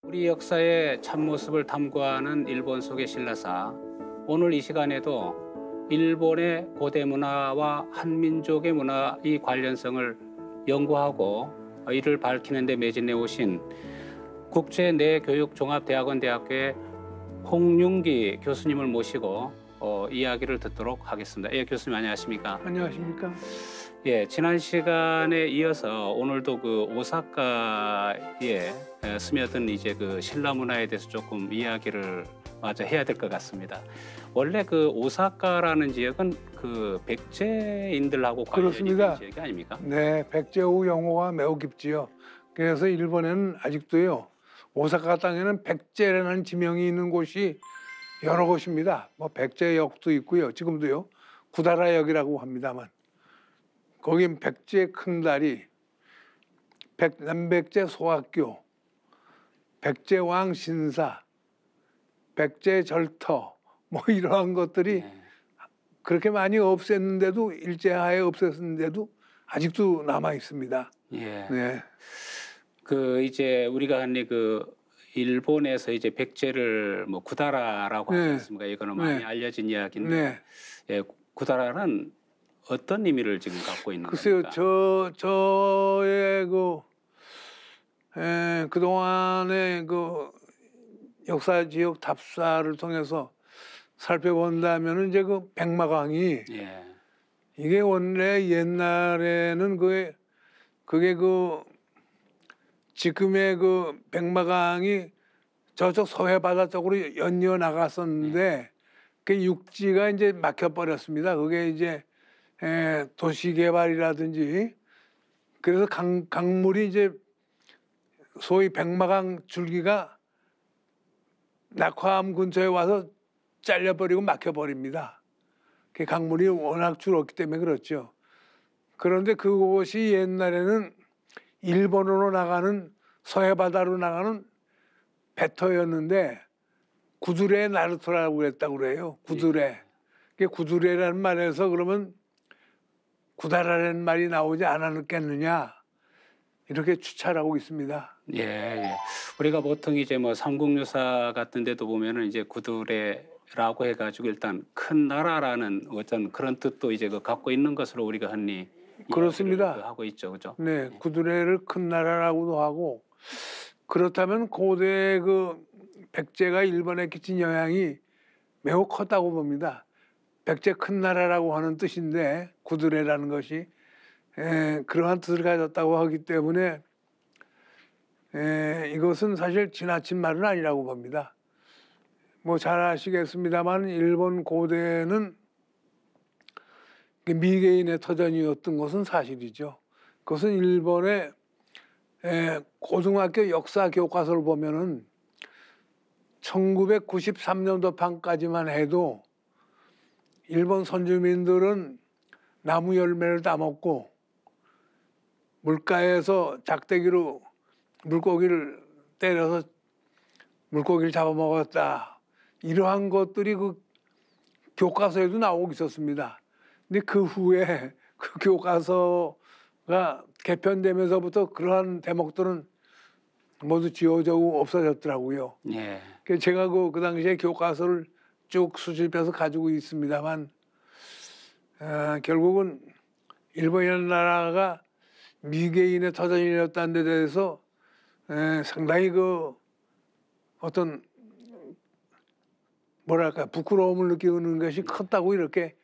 우리 역사의 참모습을 탐구하는 일본 속의 신라사. 오늘 이 시간에도 일본의 고대 문화와 한민족의 문화의 관련성을 연구하고 이를 밝히는 데 매진해 오신 국제내교육종합대학원 대학교의 홍윤기 교수님을 모시고 이야기를 듣도록 하겠습니다. 예, 교수님 안녕하십니까? 안녕하십니까? 예, 지난 시간에 이어서 오늘도 그 오사카에 스며든 이제 그 신라 문화에 대해서 조금 이야기를 마저 해야 될 것 같습니다. 원래 그 오사카라는 지역은 그 백제인들하고 관련이 있는 지역이 아닙니까? 네, 백제후 영호가 매우 깊지요. 그래서 일본에는 아직도요, 오사카 땅에는 백제라는 지명이 있는 곳이 여러 곳입니다. 뭐 백제역도 있고요, 지금도요, 구다라역이라고 합니다만. 거긴 백제 큰다리, 남백제 소학교, 백제왕 신사, 백제 절터, 뭐 이러한 것들이 그렇게 많이 없앴는데도, 일제하에 없앴는데도 아직도 남아 있습니다. 예. 네. 그 이제 우리가 흔히 그 일본에서 이제 백제를 뭐 구다라라고 하지 않습니까? 이거는 많이 알려진 이야기인데, 예, 구다라는 어떤 의미를 지금 갖고 있는 글쎄요, 겁니까? 저의 그동안의 그 역사 지역 답사를 통해서 살펴본다면은 이제 그 백마강이 이게 원래 옛날에는 그게 그 지금의 그 백마강이 저쪽 서해 바다 쪽으로 연이어 나갔었는데 그 육지가 이제 막혀버렸습니다. 그게 이제 도시 개발이라든지 그래서 강물이 이제 소위 백마강 줄기가 낙화암 근처에 와서 잘려버리고 막혀버립니다. 그 강물이 워낙 줄었기 때문에 그렇죠. 그런데 그곳이 옛날에는 일본으로 나가는 서해 바다로 나가는 배터였는데 구두레 나루토라고 그랬다고 그래요. 구두레. 그 구두레라는 말에서 그러면 구다라는 말이 나오지 않았겠느냐 이렇게 추측하고 있습니다. 예, 예. 우리가 보통 이제 뭐 삼국유사 같은 데도 보면은 이제 구두레라고 해가지고 일단 큰 나라라는 어떤 그런 뜻도 이제 그 갖고 있는 것으로 우리가 흔히 그렇습니다. 하고 있죠, 그죠? 네, 구두레를 큰 나라라고도 하고 그렇다면 고대 그 백제가 일본에 끼친 영향이 매우 컸다고 봅니다. 백제 큰 나라라고 하는 뜻인데 구두레라는 것이 그러한 뜻을 가졌다고 하기 때문에 이것은 사실 지나친 말은 아니라고 봅니다. 뭐 잘 아시겠습니다만 일본 고대는 미개인의 터전이었던 것은 사실이죠. 그것은 일본의 고등학교 역사 교과서를 보면은 1993년도 판까지만 해도 일본 선주민들은 나무 열매를 따먹고 물가에서 작대기로 물고기를 때려서 물고기를 잡아먹었다. 이러한 것들이 그 교과서에도 나오고 있었습니다. 근데 그 후에 그 교과서가 개편되면서부터 그러한 대목들은 모두 지워지고 없어졌더라고요. 예. 제가 그 당시에 교과서를 쭉 수집해서 가지고 있습니다만 결국은 일본이라는 나라가 미개인의 터전이었다는 데 대해서 상당히 그 어떤 뭐랄까 부끄러움을 느끼는 것이 컸다고 이렇게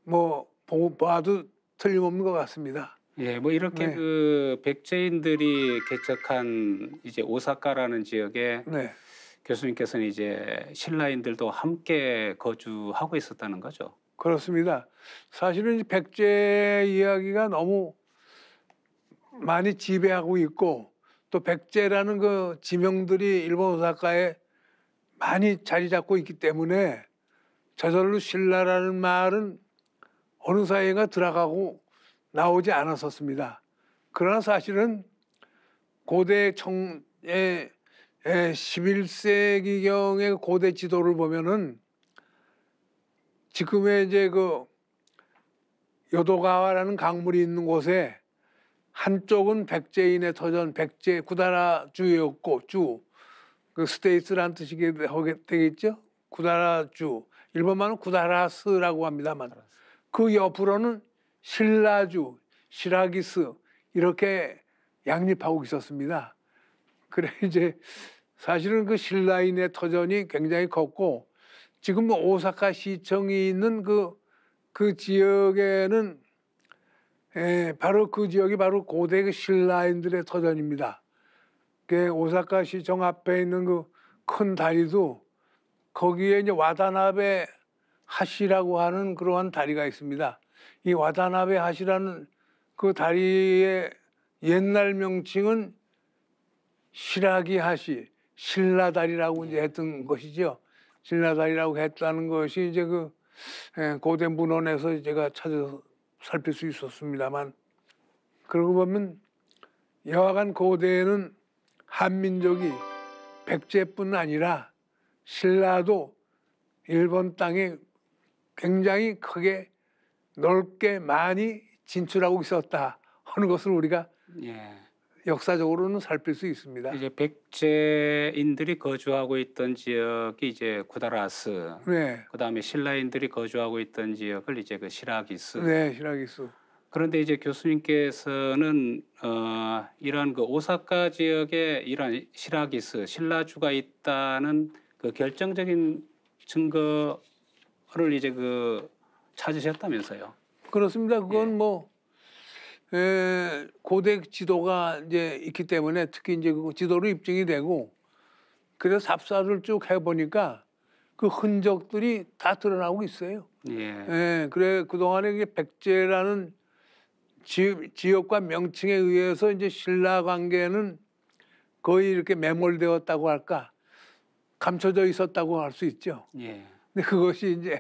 뭐 봐도 틀림없는 것 같습니다. 예, 뭐 이렇게 그 백제인들이 개척한 이제 오사카라는 지역에 교수님께서는 이제 신라인들도 함께 거주하고 있었다는 거죠. 그렇습니다. 사실은 백제 이야기가 너무 많이 지배하고 있고 또 백제라는 그 지명들이 일본 오사카에 많이 자리 잡고 있기 때문에 저절로 신라라는 말은 어느 사이가 들어가고 나오지 않았었습니다. 그러나 사실은 고대 청의 11세기경의 고대 지도를 보면은 지금의 이제 그 요도가와라는 강물이 있는 곳에 한쪽은 백제인의 터전, 백제 구다라 주였고 그 스테이트란 뜻이 되겠죠. 구다라 주, 일본말은 구다라스라고 합니다만 그 옆으로는 신라주, 시라기스 이렇게 양립하고 있었습니다. 그래 이제 사실은 그 신라인의 터전이 굉장히 컸고 지금 뭐 오사카 시청이 있는 그 지역에는 바로 그 지역이 바로 고대 그 신라인들의 터전입니다. 그 오사카 시청 앞에 있는 그 큰 다리도 거기에 이제 와다나베 하시라고 하는 그러한 다리가 있습니다. 이 와다나베 하시라는 그 다리의 옛날 명칭은 시라기 하시, 신라다리라고 이제 했던 것이죠. 신라다리라고 했다는 것이 이제 그 고대 문헌에서 제가 찾아서 살필 수 있었습니다만, 그러고 보면 여하간 고대에는 한민족이 백제뿐 아니라 신라도 일본 땅에 굉장히 크게 넓게 많이 진출하고 있었다 하는 것을 우리가 예. 역사적으로는 살필 수 있습니다. 이제 백제인들이 거주하고 있던 지역이 이제 구다라스, 네, 그다음에 신라인들이 거주하고 있던 지역을 이제 그 시라기스. 네, 시라기스. 그런데 이제 교수님께서는 이런 그 오사카 지역에 이런 시라기스, 신라주가 있다는 그 결정적인 증거를 이제 그 찾으셨다면서요? 그렇습니다. 그건 예. 뭐 고대 지도가 이제 있기 때문에 특히 이제 그 지도로 입증이 되고 그래서 삽사를 쭉 해보니까 그 흔적들이 다 드러나고 있어요. 예. 그래 그동안에 이게 백제라는 지역과 명칭에 의해서 이제 신라 관계는 거의 이렇게 매몰되었다고 할까 감춰져 있었다고 할 수 있죠. 예. 근데 그것이 이제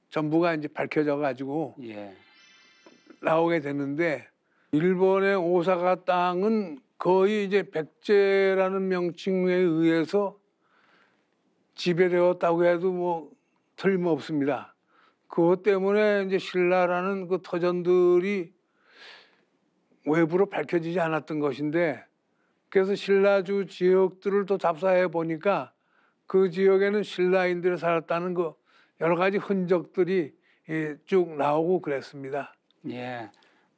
전부가 이제 밝혀져 가지고 예. 나오게 됐는데 일본의 오사카 땅은 거의 이제 백제라는 명칭에 의해서 지배되었다고 해도 뭐 틀림없습니다. 그것 때문에 이제 신라라는 그 터전들이 외부로 밝혀지지 않았던 것인데 그래서 신라주 지역들을 또 답사해 보니까 그 지역에는 신라인들이 살았다는 그 여러 가지 흔적들이 쭉 나오고 그랬습니다. 예.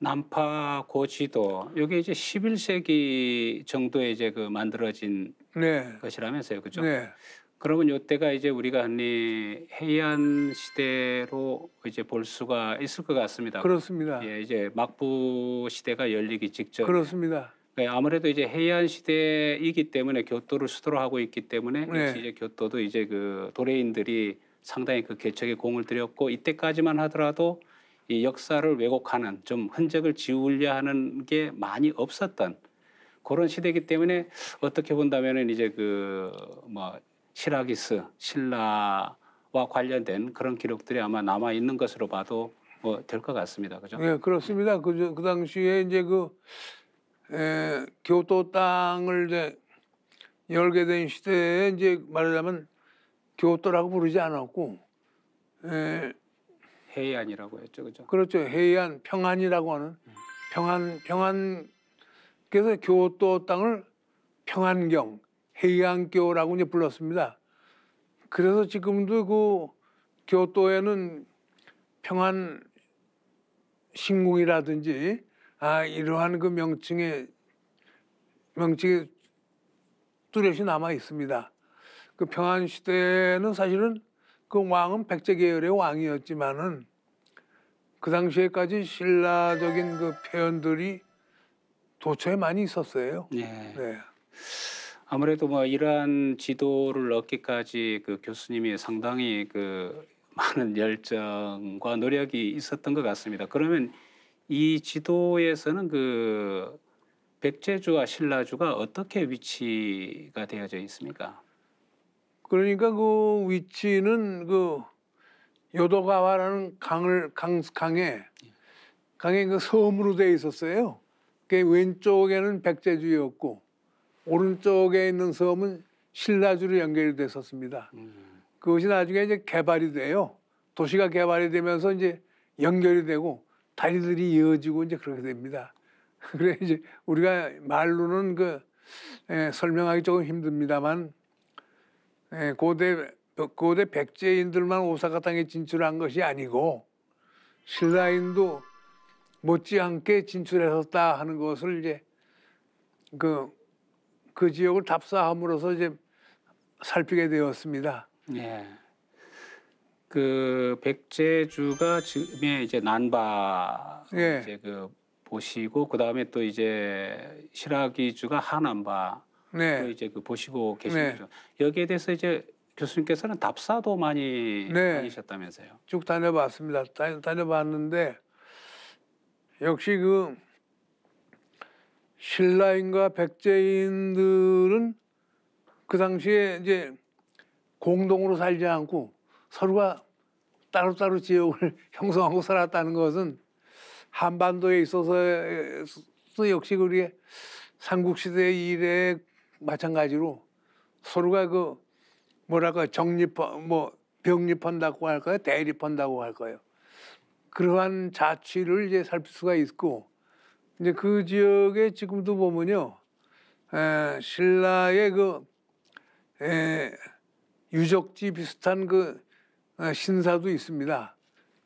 남파 고지도 이게 이제 11세기 정도에 이제 그 만들어진 네, 것이라면서요, 그죠? 네, 그러면 이때가 이제 우리가 흔히 해안 시대로 이제 볼 수가 있을 것 같습니다. 그렇습니다. 예, 이제 막부 시대가 열리기 직전. 그렇습니다. 아무래도 이제 해안 시대이기 때문에 교토를 수도로 하고 있기 때문에 네. 역시 이제 교토도 이제 그 도레인들이 상당히 그 개척에 공을 들였고 이때까지만 하더라도 이 역사를 왜곡하는 좀 흔적을 지우려 하는 게 많이 없었던 그런 시대이기 때문에 어떻게 본다면은 이제 그 뭐 시라기스 신라와 관련된 그런 기록들이 아마 남아 있는 것으로 봐도 뭐 될 것 같습니다. 그죠? 네, 그렇습니다. 그 당시에 이제 교토 땅을 이제 열게 된 시대에 이제 말하자면 교토라고 부르지 않았고, 해안이라고 했죠, 그죠? 그렇죠. 해안 평안이라고 하는 평안 그래서 교토 땅을 평안경 해안교라고 이제 불렀습니다. 그래서 지금도 그 교토에는 평안 신궁이라든지 이러한 그 명칭이 뚜렷이 남아 있습니다. 그 평안 시대는 사실은 그 왕은 백제 계열의 왕이었지만은 그 당시에까지 신라적인 그 표현들이 도처에 많이 있었어요. 예. 네. 아무래도 뭐 이러한 지도를 얻기까지 그 교수님이 상당히 그 많은 열정과 노력이 있었던 것 같습니다. 그러면 이 지도에서는 그 백제주와 신라주가 어떻게 위치가 되어져 있습니까? 그러니까 그 위치는 그 요도가와라는 강에 그 섬으로 되어 있었어요. 그 왼쪽에는 백제주였고 오른쪽에 있는 섬은 신라주로 연결이 됐었습니다. 그것이 나중에 이제 개발이 돼요. 도시가 개발이 되면서 이제 연결이 되고 다리들이 이어지고 이제 그렇게 됩니다. 그래 이제 우리가 말로는 설명하기 조금 힘듭니다만 고대 백제인들만 오사카 땅에 진출한 것이 아니고 신라인도 못지않게 진출했었다 하는 것을 이제 그 지역을 답사함으로써 이제 살피게 되었습니다. 예. 그 백제주가 지금의 이제 난바 예. 이제 그 보시고 그 다음에 또 이제 실아기주가 하남바 네. 이제 그 보시고 계신 네. 거죠. 여기에 대해서 이제 교수님께서는 답사도 많이 네. 다니셨다면서요. 쭉 다녀봤습니다. 다녀봤는데 역시 그 신라인과 백제인들은 그 당시에 이제 공동으로 살지 않고 서로가 따로따로 지역을 형성하고 살았다는 것은 한반도에 있어서 역시 우리의 삼국시대 이래 마찬가지로 서로가 뭐랄까 병립한다고 할까요? 대립한다고 할까요? 그러한 자취를 이제 살필 수가 있고 이제 그 지역에 지금도 보면요. 신라의 유적지 비슷한 신사도 있습니다.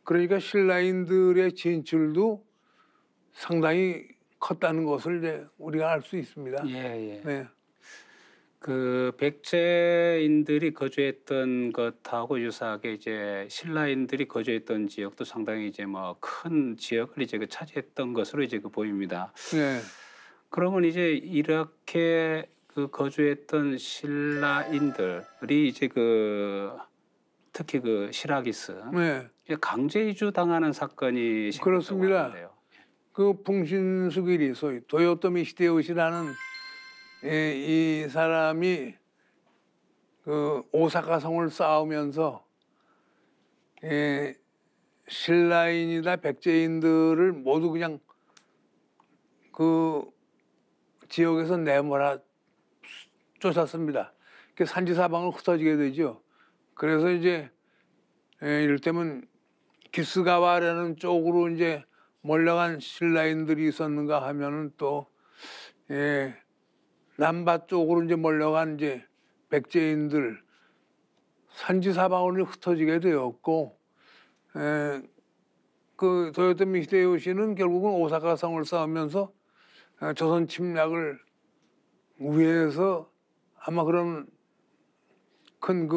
그러니까 신라인들의 진출도 상당히 컸다는 것을 이제 우리가 알 수 있습니다. 예, 예. 네. 그 백제인들이 거주했던 것하고 유사하게 이제 신라인들이 거주했던 지역도 상당히 이제 뭐 큰 지역을 이제 차지했던 것으로 이제 보입니다. 네. 그러면 이제 이렇게 거주했던 신라인들이 이제 특히 실라기스 네. 강제 이주 당하는 사건이 생겼다고 그렇습니다. 하는데요. 그 풍신수길이 소위 도요토미 히데요시라는 이 사람이 오사카 성을 쌓으면서 신라인이나 백제인들을 모두 그냥 그 지역에서 내몰아 쫓았습니다. 그 산지사방을 흩어지게 되죠. 그래서 이제 이를테면 기스가와라는 쪽으로 이제 몰려간 신라인들이 있었는가 하면은 또 남바 쪽으로 이제 몰려간 이제 백제인들 산지사방으로 흩어지게 되었고 그 도요토미 히데요시는 결국은 오사카 성을 쌓으면서 조선 침략을 위해서 아마 그런 큰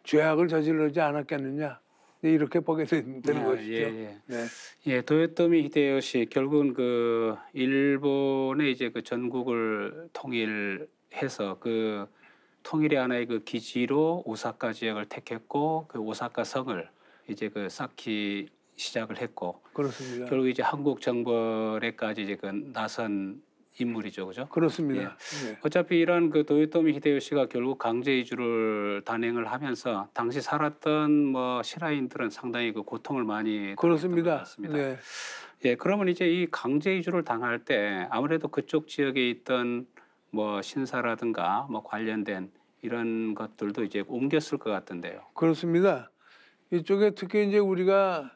죄악을 저지르지 않았겠느냐 이렇게 보게 되는 것이죠. 예. 네. 예, 도요토미 히데요시 결국은 일본의 이제 전국을 통일해서 통일의 하나의 기지로 오사카 지역을 택했고 오사카 성을 이제 쌓기 시작을 했고 그렇습니다. 결국 이제 한국 정벌에까지 이제 나선 인물이죠, 그죠? 그렇습니다. 예. 네. 어차피 이런 도요토미 히데요시가 결국 강제 이주를 단행을 하면서 당시 살았던 신라인들은 상당히 고통을 많이 그렇습니다. 당했던 것 같습니다. 네. 예, 그러면 이제 이 강제 이주를 당할 때 아무래도 그쪽 지역에 있던 신사라든가 관련된 이런 것들도 이제 옮겼을 것 같던데요. 그렇습니다. 이쪽에 특히 이제 우리가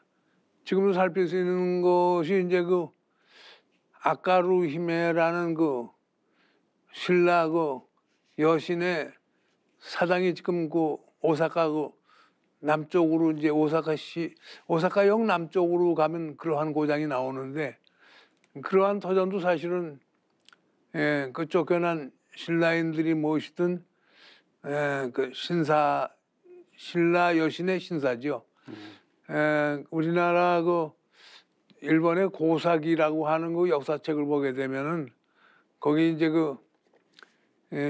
지금도 살필 수 있는 것이 이제 아까루 히메라는 신라 여신의 사당이 지금 오사카 남쪽으로 이제 오사카역 남쪽으로 가면 그러한 고장이 나오는데 그러한 터전도 사실은 쫓겨난 신라인들이 모시던 신라 여신의 신사죠. 우리나라 일본의 고사기라고 하는 역사책을 보게 되면은 거기 이제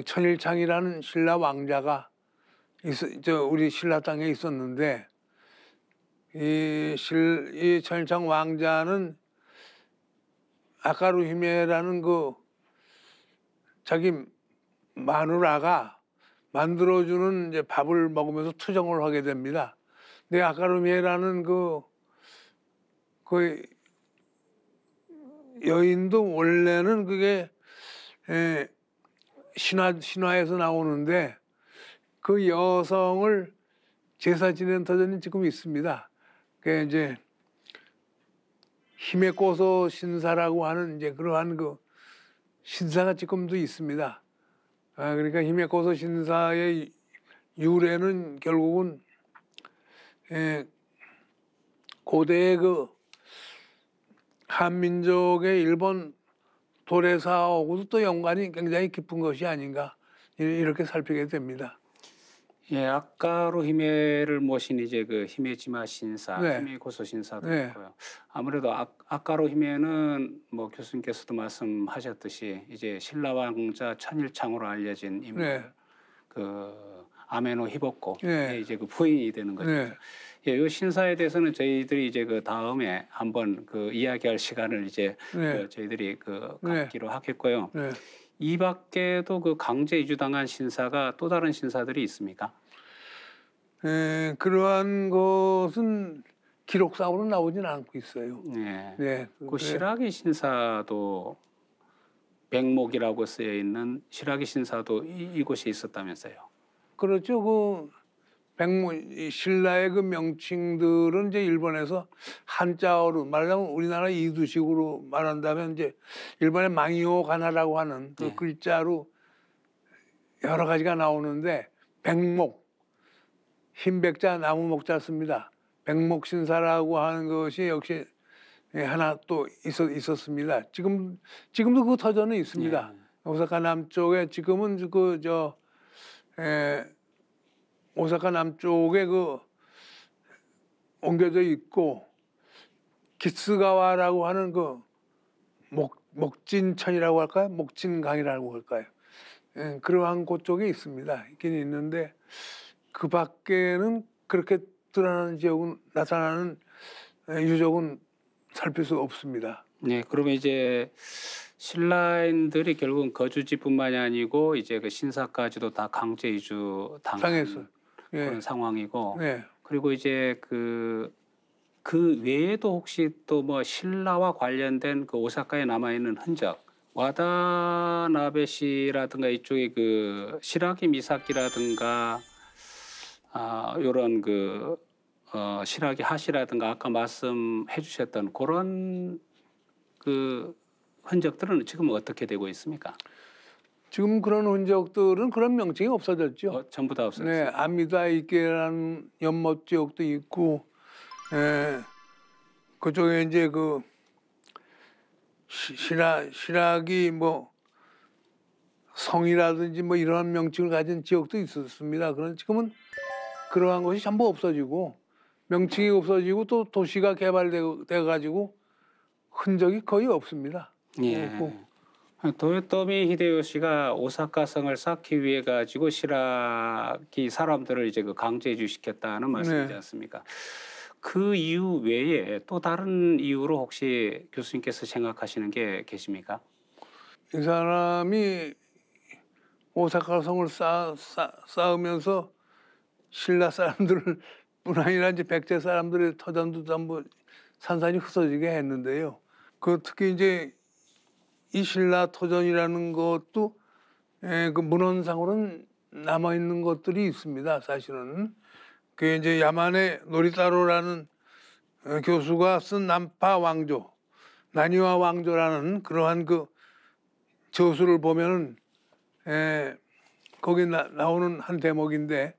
천일창이라는 신라 왕자가 우리 신라 땅에 있었는데 이 천일창 왕자는 아까루 히메라는 자기 마누라가 만들어주는 이제 밥을 먹으면서 투정을 하게 됩니다. 아카루미에라는 그 여인도 원래는 그게 신화에서 나오는데 그 여성을 제사 지낸 터전이 지금 있습니다. 그게 이제 힘의 고소 신사라고 하는 이제 그러한 그 신사가 지금도 있습니다. 그러니까 힘의 고소 신사의 유래는 결국은 고대의 그 한민족의 일본 도래사하고도 또 연관이 굉장히 깊은 것이 아닌가 이렇게 살피게 됩니다. 예, 아까로 히메를 모신 이제 그 히메지마 신사, 네. 히메 고소 신사도 네. 있고요. 아무래도 아까로 히메는 뭐 교수님께서도 말씀하셨듯이 이제 신라 왕자 천일창으로 알려진 인물, 네. 그 아메노 히보코의 네. 이제 그 부인이 되는 거죠. 네. 예, 이 신사에 대해서는 저희들이 이제 그 다음에 한번 그 이야기할 시간을 이제 네. 그 저희들이 그 네. 갖기로 하겠고요. 네. 이 밖에도 그 강제 이주당한 신사가 또 다른 신사들이 있습니까? 그러한 것은 기록상으로 나오진 않고 있어요. 네. 네. 그 시라기 신사도 백목이라고 쓰여 있는 시라기 신사도 이곳에 있었다면서요? 그렇죠. 그 신라의 그 명칭들은 이제 일본에서 한자어로 말하자면 우리나라 이두식으로 말한다면 이제 일본의 망이오 가나라고 하는 그 네. 글자로 여러 가지가 나오는데 백목, 흰백자 나무 목자 씁니다. 백목신사라고 하는 것이 역시 하나 또 있었습니다. 지금도 그 터전은 있습니다. 네. 오사카 남쪽에 지금은 오사카 남쪽에 그 옮겨져 있고 기스가와라고 하는 그 목진천이라고 할까요? 목진강이라고 할까요? 그러한 곳 쪽에 있습니다. 있긴 있는데 그 밖에는 그렇게 드러나는 지역은 나타나는 유적은 살필 수 없습니다. 네, 그러면 이제 신라인들이 결국은 거주지뿐만이 아니고 이제 그 신사까지도 다 강제 이주 당한 그런 상황이고, 네. 그리고 이제 그 외에도 혹시 또 뭐 신라와 관련된 그 오사카에 남아 있는 흔적, 와다나베시라든가 이쪽에 그 시라기 미사키라든가 요런 그 시라기 하시라든가 아까 말씀해 주셨던 그런 그 흔적들은 지금 어떻게 되고 있습니까? 지금 그런 흔적들은 그런 명칭이 없어졌죠. 전부 다 없어졌어요. 네, 아미다 이케라는 연못 지역도 있고, 그쪽에 이제 그 시라기 뭐 성이라든지 뭐 이런 명칭을 가진 지역도 있었습니다. 그런 지금은 그러한 것이 전부 없어지고 명칭이 없어지고 또 도시가 개발돼 가지고 흔적이 거의 없습니다. 예. 도요토미 히데요시가 오사카성을 쌓기 위해 가지고 시라기 사람들을 이제 그 강제 이주시켰다는 말씀이지 네. 않습니까? 그 이유 외에 또 다른 이유로 혹시 교수님께서 생각하시는 게 계십니까? 이 사람이 오사카성을 쌓으면서 신라 사람들을 뿐 아니라 이제 백제 사람들의 터전도 전부 산산이 흩어지게 했는데요. 그 특히 이제 이 신라 토전이라는 것도 그 문헌상으로는 남아 있는 것들이 있습니다. 사실은 그 이제 야마네 노리타로라는 교수가 쓴 난파 왕조, 나니와 왕조라는 그러한 그 저수를 보면은 거기 나오는 한 대목인데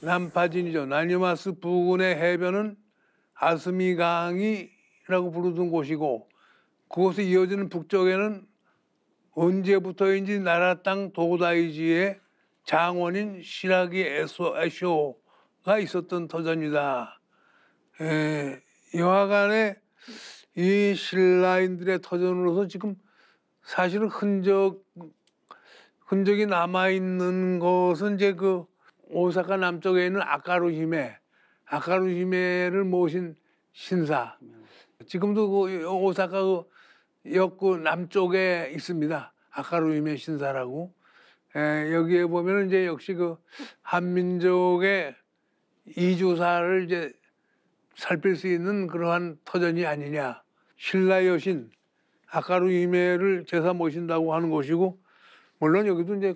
난파진이죠. 나니마스 부근의 해변은 아스미강이라고 부르던 곳이고 그곳에 이어지는 북쪽에는 언제부터인지 나라 땅 도다이지의 장원인 시라기 에쇼가 있었던 터전이다. 여하간에 이 신라인들의 터전으로서 지금 사실은 흔적이 남아 있는 것은 이제 그 오사카 남쪽에 있는 아카루히메를 모신 신사. 지금도 그 오사카 그 역구 남쪽에 있습니다. 아카루히메 신사라고. 여기에 보면 이제 역시 그 한민족의 이주사를 이제 살필 수 있는 그러한 터전이 아니냐. 신라 여신 아까루 이매를 제사 모신다고 하는 곳이고, 물론 여기도 이제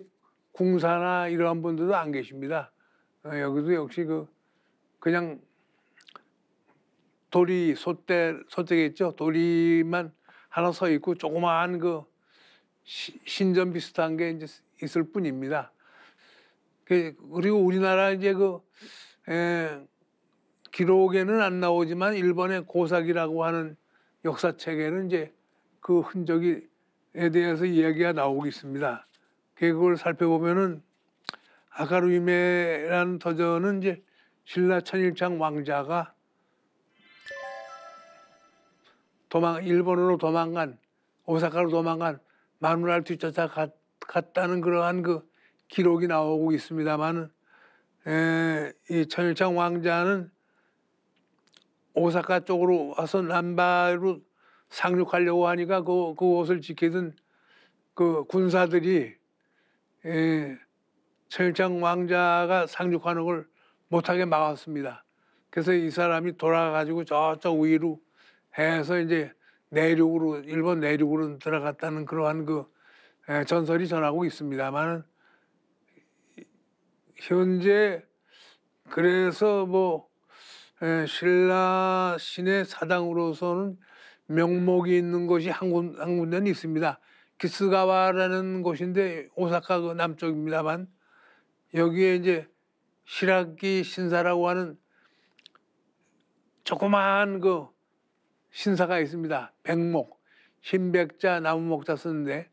궁사나 이러한 분들도 안 계십니다. 여기도 역시 그냥 돌이 솥대겠죠. 돌이만 하나 서 있고 조그마한 신전 비슷한 게 이제 있을 뿐입니다. 그리고 우리나라 이제 기록에는 안 나오지만 일본의 고사기라고 하는 역사책에는 이제 그 흔적에 대해서 이야기가 나오고 있습니다. 그걸 살펴보면은 아카루이메라는 터전은 이제 신라 천일창 왕자가 일본으로 도망간, 오사카로 도망간 마누라를 뒤쫓아 갔다는 그러한 기록이 나오고 있습니다만, 이 천일창 왕자는 오사카 쪽으로 와서 남바로 상륙하려고 하니까 그곳을 지키던 군사들이 천일창 왕자가 상륙하는 걸 못하게 막았습니다. 그래서 이 사람이 돌아가지고 저쪽 위로 해서 이제 일본 내륙으로 들어갔다는 그러한 전설이 전하고 있습니다만, 현재 그래서 신라 신의 사당으로서는 명목이 있는 곳이 한 군데는 있습니다. 기스가와라는 곳인데 오사카 남쪽입니다만, 여기에 이제 시라기 신사라고 하는 조그마한 신사가 있습니다. 백목, 흰백자 나무목자 쓰는데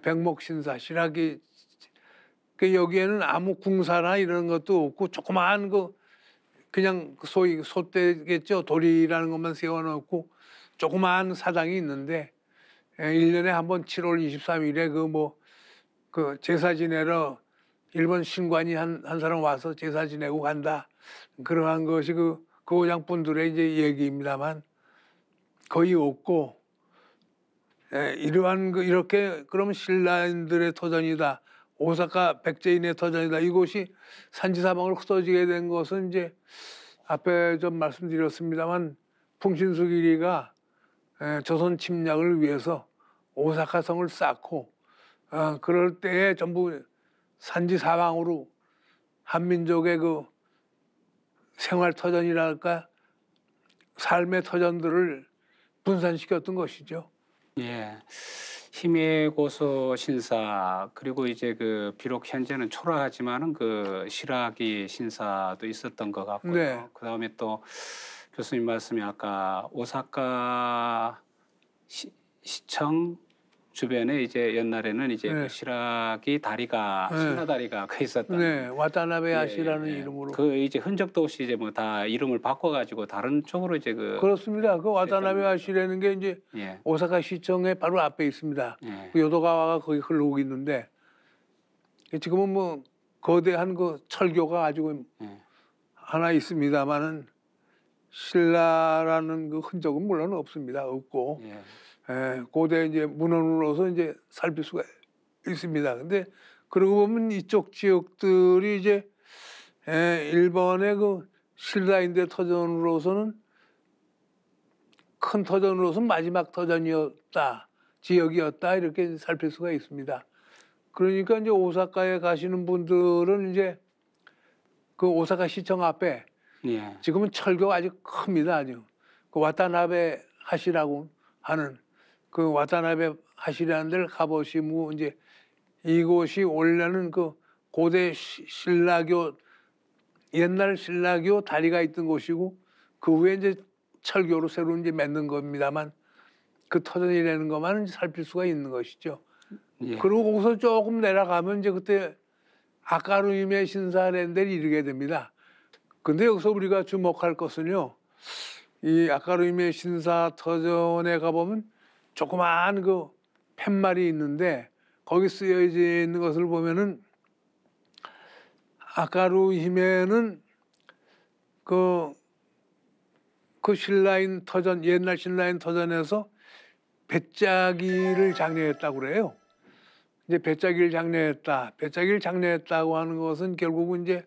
백목 신사, 시라기. 여기에는 아무 궁사나 이런 것도 없고 조그마한 그냥 소위 솥대겠죠. 돌이라는 것만 세워놓고 조그마한 사당이 있는데 1년에 한 번 7월 23일에 제사 지내러 일본 신관이 한 사람 와서 제사 지내고 간다. 그러한 것이 고장 분들의 이제 얘기입니다만 거의 없고, 이렇게 그러면 신라인들의 터전이다. 오사카 백제인의 터전이다. 이곳이 산지사방으로 흩어지게 된 것은 이제 앞에 좀 말씀드렸습니다만 풍신수길이가 조선 침략을 위해서 오사카 성을 쌓고 그럴 때에 전부 산지사방으로 한민족의 생활 터전이랄까 삶의 터전들을 분산시켰던 것이죠. 예. 히메고소 신사, 그리고 이제 비록 현재는 초라하지만은 시라기 신사도 있었던 것 같고요. 네. 그다음에 또 교수님 말씀이 아까 오사카 시청 주변에 이제 옛날에는 이제 네. 시라기 다리가, 네. 신라 다리가 있었던. 네, 와타나베 아시라는 예. 이름으로. 이제 흔적도 없이 이제 다 이름을 바꿔가지고 다른 쪽으로 이제 그렇습니다. 와타나베 아시라는 게 이제 예. 오사카 시청의 바로 앞에 있습니다. 예. 요도가와가 거기 흘러오고 있는데 지금은 거대한 철교가 아주 예. 하나 있습니다만은 신라라는 흔적은 물론 없습니다. 예. 고대 이제 문헌으로서 이제 살필 수가 있습니다. 근데 그러고 보면 이쪽 지역들이 이제 일본의 신라인대 터전으로서는 큰 터전으로서는 마지막 터전이었다, 지역이었다, 이렇게 살필 수가 있습니다. 그러니까 이제 오사카에 가시는 분들은 이제 오사카 시청 앞에 예. 지금은 철교가 아주 큽니다. 아주 와타나베 하시라고 하는 와타나베 하시라는 데를 가보시면 이제 이곳이 원래는 고대 신라교, 옛날 신라교 다리가 있던 곳이고 그 위에 이제 철교로 새로 이제 맺는 겁니다만 터전이라는 것만 살필 수가 있는 것이죠. 예. 그리고 거기서 조금 내려가면 이제 그때 아카루이메 신사라는 데를 이르게 됩니다. 근데 여기서 우리가 주목할 것은요, 이 아카루이메 신사 터전에 가보면 조그마한 팻말이 있는데 거기 쓰여져 있는 것을 보면은 아카루히메는 신라인 터전, 옛날 신라인 터전에서 배짜기를 장려했다고 그래요. 이제 배짜기를 장려했다고 하는 것은 결국은 이제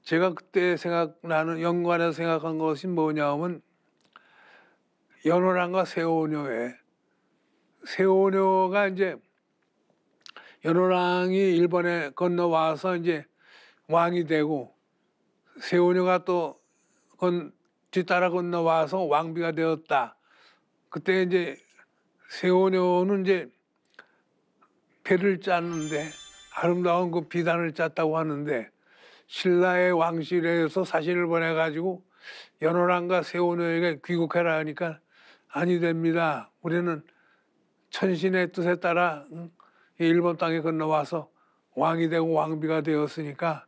제가 그때 생각나는 연관해서 생각한 것이 뭐냐면 연호랑과 세오녀에 세오녀가 이제 연호랑이 일본에 건너와서 이제 왕이 되고 세오녀가 또 뒤따라 건너와서 왕비가 되었다. 그때 이제 세오녀는 이제 배를 짰는데 아름다운 그 비단을 짰다고 하는데 신라의 왕실에서 사신을 보내가지고 연호랑과 세오녀에게 귀국해라 하니까 아니 됩니다. 우리는 천신의 뜻에 따라 일본 땅에 건너와서 왕이 되고 왕비가 되었으니까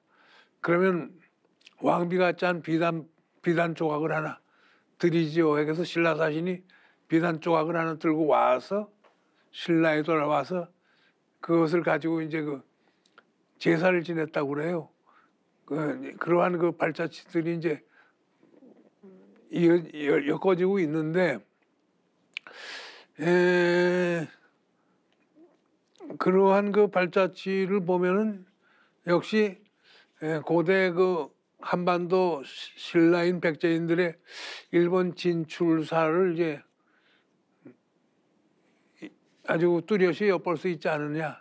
그러면 왕비가 짠 비단 조각을 하나 드리지요. 그래서 신라 사신이 비단 조각을 하나 들고 와서 신라에 돌아와서 그것을 가지고 이제 그 제사를 지냈다고 그래요. 그러한 그 발자취들이 이제 엮어지고 있는데 그러한 그 발자취를 보면은 역시 고대 그 한반도 신라인 백제인들의 일본 진출사를 이제 아주 뚜렷이 엿볼 수 있지 않느냐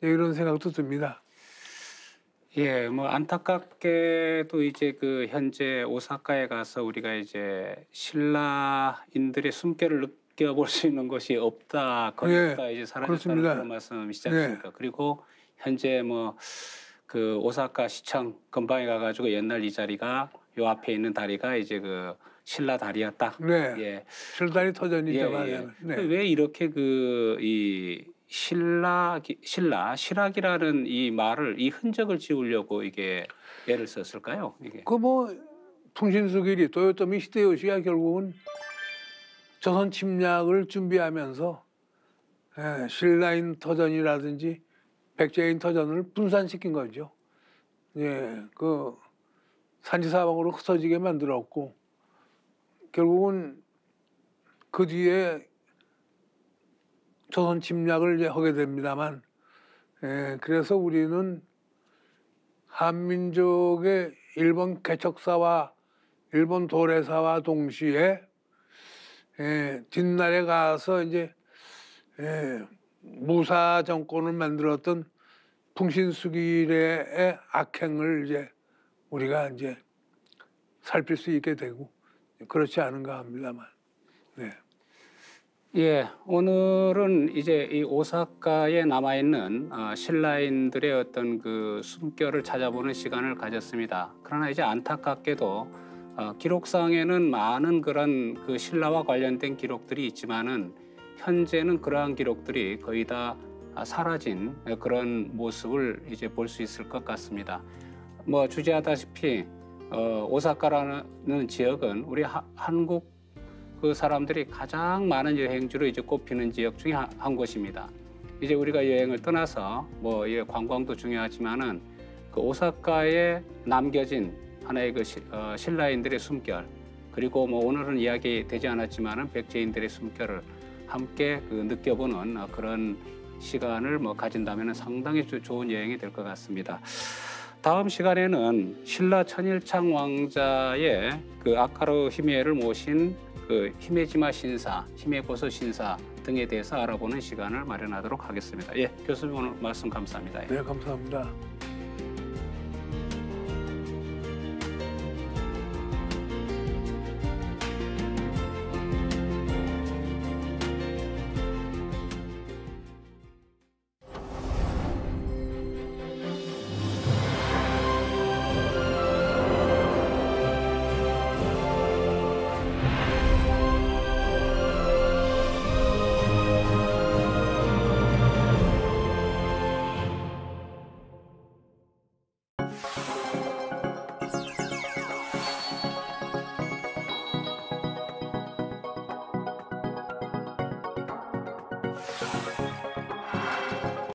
이런 생각도 듭니다. 예, 뭐 안타깝게도 이제 그 현재 오사카에 가서 우리가 이제 신라인들의 숨결을 느껴볼 수 있는 것이 없다, 거의 없다, 이제 사라졌다는 그런 말씀이시지 않습니까? 그리고 현재 뭐 그 오사카 시청 근방에 가가지고 옛날 이 자리가 요 앞에 있는 다리가 이제 그 신라 다리였다. 네. 예. 신라다리 터전이죠. 예. 왜 이렇게 그 이 실락이라는 이 말을 이 흔적을 지우려고 이게 애를 썼을까요? 이게. 그 뭐 풍신수길이 도요토미 히데요시가 결국은 조선 침략을 준비하면서 신라인 터전이라든지 백제인 터전을 분산시킨 거죠. 예, 그 산지사방으로 흩어지게 만들었고 결국은 그 뒤에 조선 침략을 이제 하게 됩니다만, 그래서 우리는 한민족의 일본 개척사와 일본 도래사와 동시에 뒷날에 가서 이제 무사 정권을 만들었던 풍신수길의 악행을 이제 우리가 이제 살필 수 있게 되고 그렇지 않은가 합니다만. 네. 예, 오늘은 이제 이 오사카에 남아 있는 신라인들의 어떤 그 숨결을 찾아보는 시간을 가졌습니다. 그러나 이제 안타깝게도 기록상에는 많은 그런 그 신라와 관련된 기록들이 있지만은 현재는 그러한 기록들이 거의 다 사라진 그런 모습을 이제 볼 수 있을 것 같습니다. 뭐 주제하다시피 오사카라는 지역은 우리 한국 그 사람들이 가장 많은 여행지로 이제 꼽히는 지역 중에 한 곳입니다. 이제 우리가 여행을 떠나서 뭐 관광도 중요하지만은 그 오사카에 남겨진 하나의 그 신라인들의 숨결, 그리고 뭐 오늘은 이야기 되지 않았지만은 백제인들의 숨결을 함께 그 느껴보는 그런 시간을 뭐 가진다면 상당히 좋은 여행이 될 것 같습니다. 다음 시간에는 신라 천일창 왕자의 그 아카루 히메를 모신 그 히메지마 신사, 히메고소 신사 등에 대해서 알아보는 시간을 마련하도록 하겠습니다. 예, 교수님 오늘 말씀 감사합니다. 네, 감사합니다.